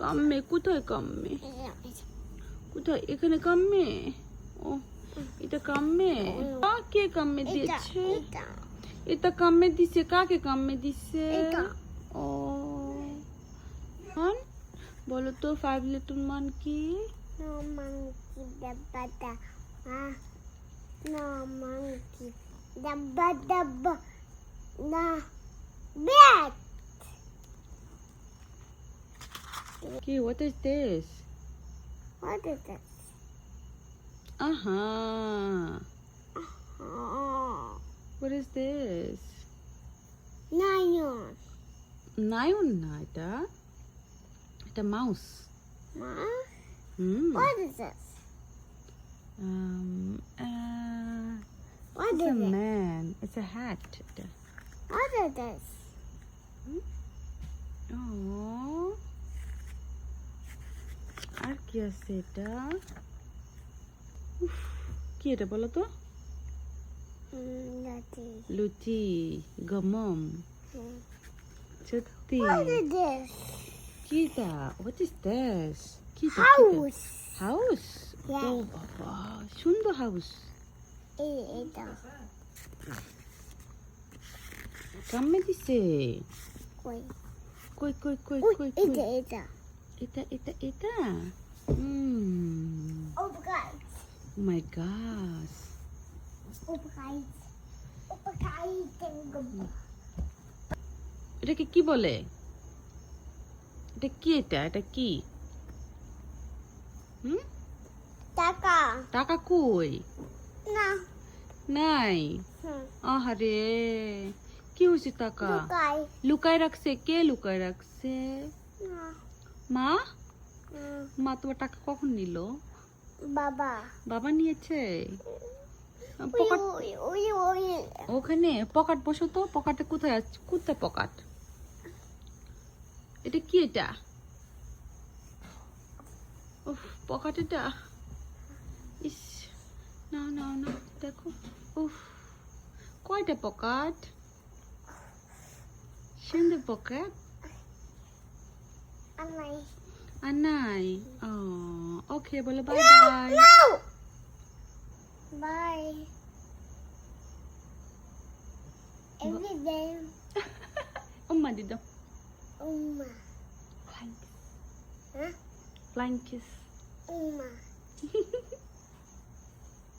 কাম্মে কোথায় কাম্মে? কোথায়? এখানে কাম্মে? ও এটা কাম্মে? কাকে কাম্মে দিয়েছে? এটা কাম্মে দিছে। কাকে কাম্মে দিছে? ও মান বলো তো 5 লিটল মান কি? No monkey, dabba dabba. No monkey, dabba dabba. No bat. কি what is this? What is it? Aha. Oh, What is this? lion. নায়ন না এটা। এটা mouse. Ma? Hmm What is this? What It's is a it? man. It's a hat. এটা। What is this? Oh. আর কি আছে এটা? উফ, কি এটা বলো তো? Daddy. লুচি, গমম, সত্যি। What is this? কি এটা? What is this? কি এটা? House. House? Yeah. ও বাবা, সুন্দর হাউস। এটা. কাম্মে দিছে। Koi. কই কই কই Uy, কই এটা, কই? এটা. এটা Upgrade. Oh my gosh. Upgrade. Upgrade. এটাকে কি বলে? এটা কি এটা? এটা কি? হুম? Taka. টাকা কই? Na. নাই। Hmm. আহারে, কি হয়েছে টাকা? Lukai. লুকায় রাখছে? কে লুকায় রাখছে? Na. মা? Hmm. মা তোমার টাকা কখন নিল? Baba. বাবা নিয়েছে? Uy, pocket uy, uy, uy. ওখানে পকেট বসো তো। পকেটে কোথায় আছে? কোথায় পকেট? এটা কি এটা? উফ, পকেট এটা। ইস, না না না, দেখো। উফ, কয়টা পকেট? সুন্দর পকেট। Anai. আর নাই। ও ওকে, বলো bye No, bye. no. Bye. Every day. উম্মা দিদা। Uma. Flying kiss. Huh? Flying kiss. Uma.